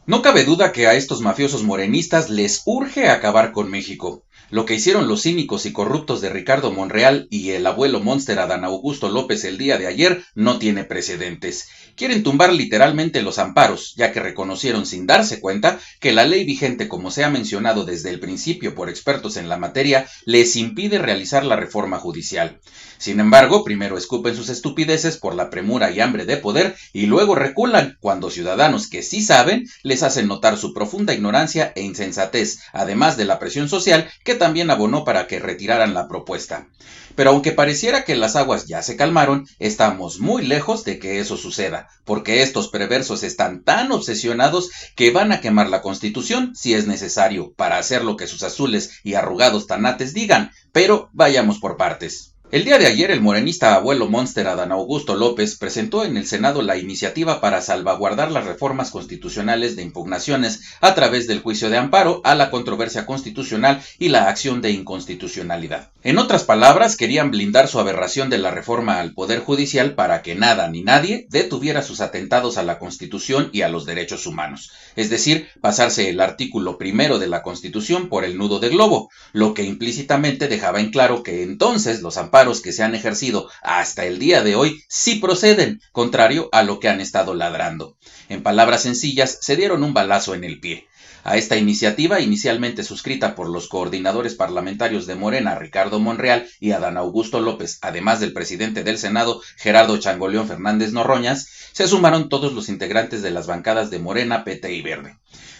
No cabe duda que a estos mafiosos morenistas les urge acabar con México. Lo que hicieron los cínicos y corruptos de Ricardo Monreal y el abuelo Monster Adán Augusto López el día de ayer no tiene precedentes. Quieren tumbar literalmente los amparos, ya que reconocieron sin darse cuenta que la ley vigente, como se ha mencionado desde el principio por expertos en la materia, les impide realizar la reforma judicial. Sin embargo, primero escupen sus estupideces por la premura y hambre de poder y luego reculan cuando ciudadanos que sí saben les hacen notar su profunda ignorancia e insensatez, además de la presión social que también abonó para que retiraran la propuesta. Pero aunque pareciera que las aguas ya se calmaron, estamos muy lejos de que eso suceda, porque estos perversos están tan obsesionados que van a quemar la Constitución si es necesario para hacer lo que sus azules y arrugados tanates digan, pero vayamos por partes. El día de ayer el morenista abuelo Monster Adán Augusto López presentó en el Senado la iniciativa para salvaguardar las reformas constitucionales de impugnaciones a través del juicio de amparo a la controversia constitucional y la acción de inconstitucionalidad. En otras palabras, querían blindar su aberración de la reforma al Poder Judicial para que nada ni nadie detuviera sus atentados a la Constitución y a los derechos humanos, es decir, pasarse el artículo primero de la Constitución por el nudo de globo, lo que implícitamente dejaba en claro que entonces los amparos que se han ejercido hasta el día de hoy sí proceden, contrario a lo que han estado ladrando. En palabras sencillas, se dieron un balazo en el pie. A esta iniciativa, inicialmente suscrita por los coordinadores parlamentarios de Morena, Ricardo Monreal y Adán Augusto López, además del presidente del Senado, Gerardo Changoleón Fernández Noroñas, se sumaron todos los integrantes de las bancadas de Morena, PT y Verde.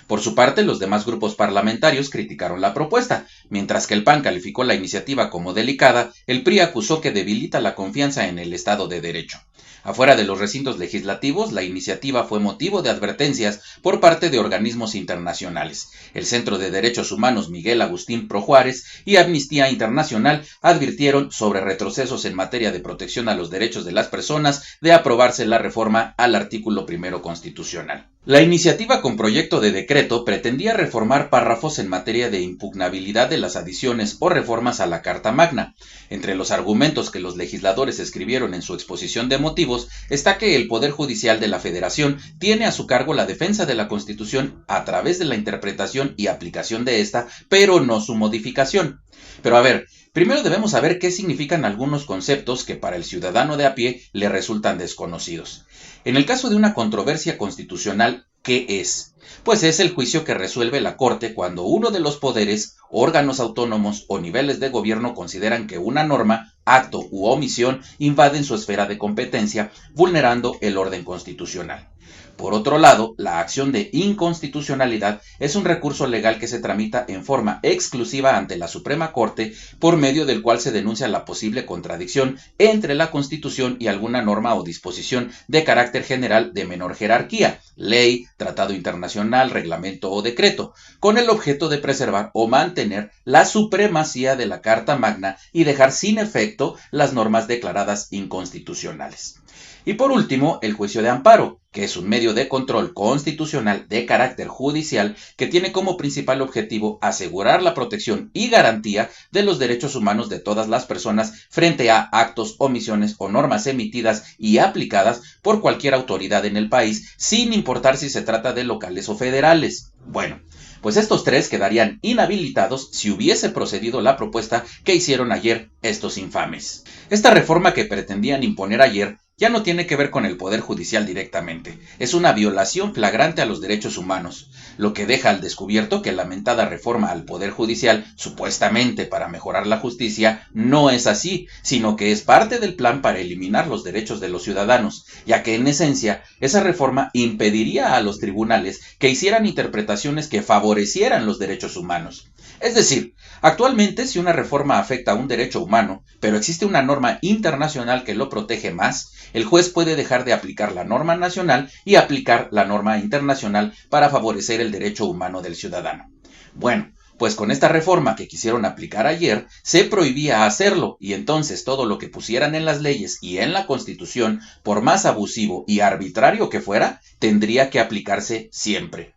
Por su parte, los demás grupos parlamentarios criticaron la propuesta. Mientras que el PAN calificó la iniciativa como delicada, el PRI acusó que debilita la confianza en el Estado de Derecho. Afuera de los recintos legislativos, la iniciativa fue motivo de advertencias por parte de organismos internacionales. El Centro de Derechos Humanos Miguel Agustín Pro Juárez y Amnistía Internacional advirtieron sobre retrocesos en materia de protección a los derechos de las personas de aprobarse la reforma al artículo primero constitucional. La iniciativa con proyecto de decreto pretendía reformar párrafos en materia de impugnabilidad de las adiciones o reformas a la Carta Magna. Entre los argumentos que los legisladores escribieron en su exposición de motivos está que el Poder Judicial de la Federación tiene a su cargo la defensa de la Constitución a través de la interpretación y aplicación de esta, pero no su modificación. Pero a ver, primero debemos saber qué significan algunos conceptos que para el ciudadano de a pie le resultan desconocidos. En el caso de una controversia constitucional, ¿qué es? Pues es el juicio que resuelve la Corte cuando uno de los poderes, órganos autónomos o niveles de gobierno consideran que una norma, acto u omisión invaden su esfera de competencia, vulnerando el orden constitucional. Por otro lado, la acción de inconstitucionalidad es un recurso legal que se tramita en forma exclusiva ante la Suprema Corte, por medio del cual se denuncia la posible contradicción entre la Constitución y alguna norma o disposición de carácter general de menor jerarquía, ley, tratado internacional, reglamento o decreto, con el objeto de preservar o mantener la supremacía de la Carta Magna y dejar sin efecto las normas declaradas inconstitucionales. Y por último, el juicio de amparo, que es un medio de control constitucional de carácter judicial que tiene como principal objetivo asegurar la protección y garantía de los derechos humanos de todas las personas frente a actos, omisiones o normas emitidas y aplicadas por cualquier autoridad en el país, sin importar si se trata de locales o federales. Bueno, pues estos tres quedarían inhabilitados si hubiese procedido la propuesta que hicieron ayer estos infames. Esta reforma que pretendían imponer ayer ya no tiene que ver con el Poder Judicial directamente, es una violación flagrante a los derechos humanos, lo que deja al descubierto que la lamentada reforma al Poder Judicial, supuestamente para mejorar la justicia, no es así, sino que es parte del plan para eliminar los derechos de los ciudadanos, ya que en esencia esa reforma impediría a los tribunales que hicieran interpretaciones que favorecieran los derechos humanos. Es decir, actualmente si una reforma afecta a un derecho humano, pero existe una norma internacional que lo protege más, el juez puede dejar de aplicar la norma nacional y aplicar la norma internacional para favorecer el derecho humano del ciudadano. Bueno, pues con esta reforma que quisieron aplicar ayer, se prohibía hacerlo y entonces todo lo que pusieran en las leyes y en la Constitución, por más abusivo y arbitrario que fuera, tendría que aplicarse siempre.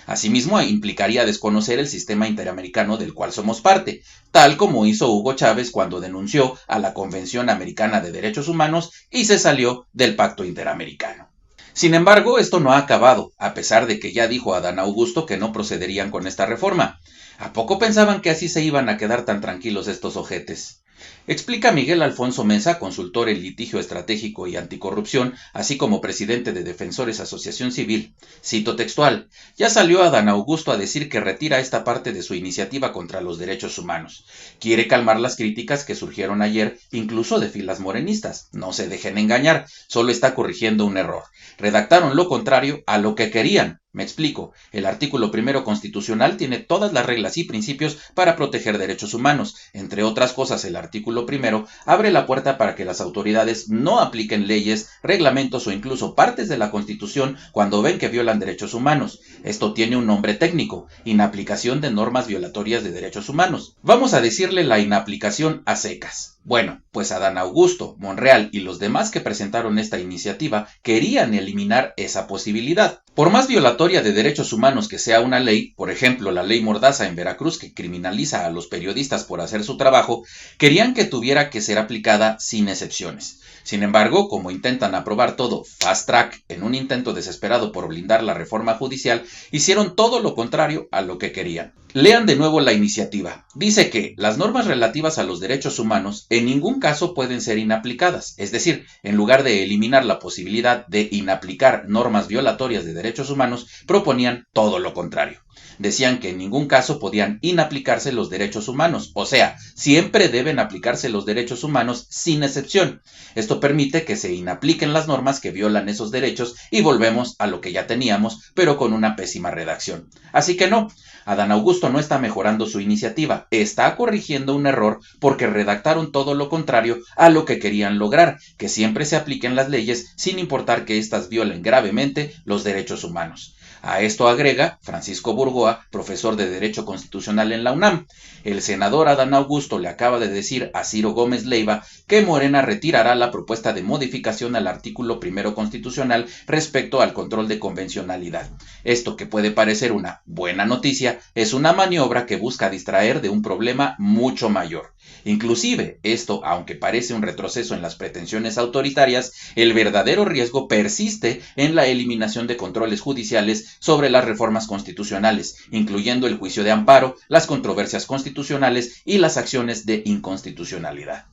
Asimismo, implicaría desconocer el sistema interamericano del cual somos parte, tal como hizo Hugo Chávez cuando denunció a la Convención Americana de Derechos Humanos y se salió del Pacto Interamericano. Sin embargo, esto no ha acabado, a pesar de que ya dijo Adán Augusto que no procederían con esta reforma. ¿A poco pensaban que así se iban a quedar tan tranquilos estos ojetes? Explica Miguel Alfonso Mesa, consultor en litigio estratégico y anticorrupción, así como presidente de Defensores Asociación Civil. Cito textual: ya salió Adán Augusto a decir que retira esta parte de su iniciativa contra los derechos humanos. Quiere calmar las críticas que surgieron ayer, incluso de filas morenistas. No se dejen engañar, solo está corrigiendo un error. Redactaron lo contrario a lo que querían. Me explico, el artículo primero constitucional tiene todas las reglas y principios para proteger derechos humanos. Entre otras cosas, el artículo primero abre la puerta para que las autoridades no apliquen leyes, reglamentos o incluso partes de la Constitución cuando ven que violan derechos humanos. Esto tiene un nombre técnico: inaplicación de normas violatorias de derechos humanos. Vamos a decirle la inaplicación a secas. Bueno, pues Adán Augusto, Monreal y los demás que presentaron esta iniciativa querían eliminar esa posibilidad. Por más violatoria de derechos humanos que sea una ley, por ejemplo la ley Mordaza en Veracruz que criminaliza a los periodistas por hacer su trabajo, querían que tuviera que ser aplicada sin excepciones. Sin embargo, como intentan aprobar todo fast track en un intento desesperado por blindar la reforma judicial, hicieron todo lo contrario a lo que querían. Lean de nuevo la iniciativa. Dice que las normas relativas a los derechos humanos en ningún caso pueden ser inaplicadas, es decir, en lugar de eliminar la posibilidad de inaplicar normas violatorias de derechos humanos, proponían todo lo contrario. Decían que en ningún caso podían inaplicarse los derechos humanos, o sea, siempre deben aplicarse los derechos humanos sin excepción. Esto permite que se inapliquen las normas que violan esos derechos y volvemos a lo que ya teníamos, pero con una pésima redacción. Así que no, Adán Augusto no está mejorando su iniciativa, está corrigiendo un error porque redactaron todo lo contrario a lo que querían lograr, que siempre se apliquen las leyes sin importar que éstas violen gravemente los derechos humanos. A esto agrega Francisco Burgoa, profesor de Derecho Constitucional en la UNAM. El senador Adán Augusto le acaba de decir a Ciro Gómez Leiva que Morena retirará la propuesta de modificación al artículo primero constitucional respecto al control de convencionalidad. Esto, que puede parecer una buena noticia, es una maniobra que busca distraer de un problema mucho mayor. Inclusive, esto, aunque parece un retroceso en las pretensiones autoritarias, el verdadero riesgo persiste en la eliminación de controles judiciales sobre las reformas constitucionales, incluyendo el juicio de amparo, las controversias constitucionales y las acciones de inconstitucionalidad.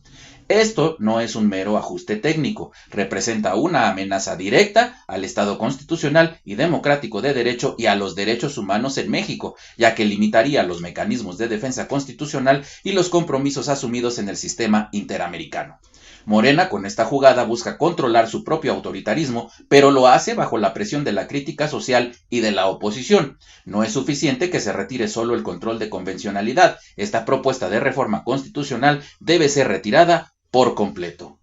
Esto no es un mero ajuste técnico, representa una amenaza directa al Estado constitucional y democrático de derecho y a los derechos humanos en México, ya que limitaría los mecanismos de defensa constitucional y los compromisos asumidos en el sistema interamericano. Morena con esta jugada busca controlar su propio autoritarismo, pero lo hace bajo la presión de la crítica social y de la oposición. No es suficiente que se retire solo el control de convencionalidad. Esta propuesta de reforma constitucional debe ser retirada por completo.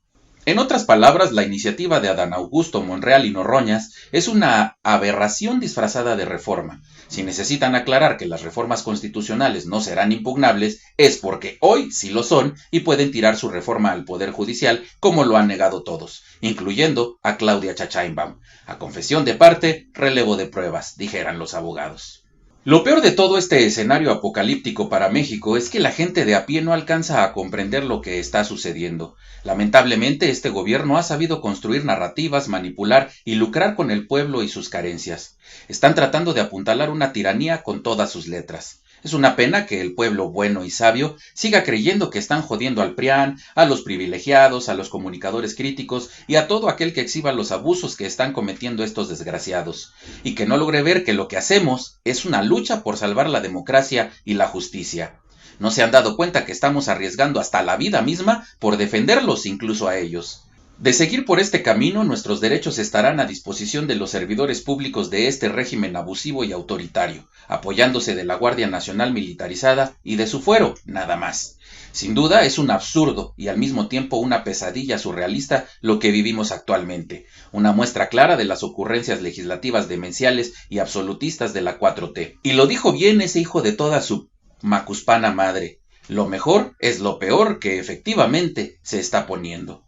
En otras palabras, la iniciativa de Adán Augusto, Monreal y Noroñas es una aberración disfrazada de reforma. Si necesitan aclarar que las reformas constitucionales no serán impugnables, es porque hoy sí lo son y pueden tirar su reforma al Poder Judicial, como lo han negado todos, incluyendo a Claudia Sheinbaum. A confesión de parte, relevo de pruebas, dijeran los abogados. Lo peor de todo este escenario apocalíptico para México es que la gente de a pie no alcanza a comprender lo que está sucediendo. Lamentablemente, este gobierno ha sabido construir narrativas, manipular y lucrar con el pueblo y sus carencias. Están tratando de apuntalar una tiranía con todas sus letras. Es una pena que el pueblo bueno y sabio siga creyendo que están jodiendo al PRIAN, a los privilegiados, a los comunicadores críticos y a todo aquel que exhiba los abusos que están cometiendo estos desgraciados, y que no logre ver que lo que hacemos es una lucha por salvar la democracia y la justicia. ¿No se han dado cuenta que estamos arriesgando hasta la vida misma por defenderlos incluso a ellos? De seguir por este camino, nuestros derechos estarán a disposición de los servidores públicos de este régimen abusivo y autoritario, apoyándose de la Guardia Nacional militarizada y de su fuero, nada más. Sin duda es un absurdo y al mismo tiempo una pesadilla surrealista lo que vivimos actualmente, una muestra clara de las ocurrencias legislativas demenciales y absolutistas de la 4T. Y lo dijo bien ese hijo de toda su macuspana madre: lo mejor es lo peor que efectivamente se está poniendo.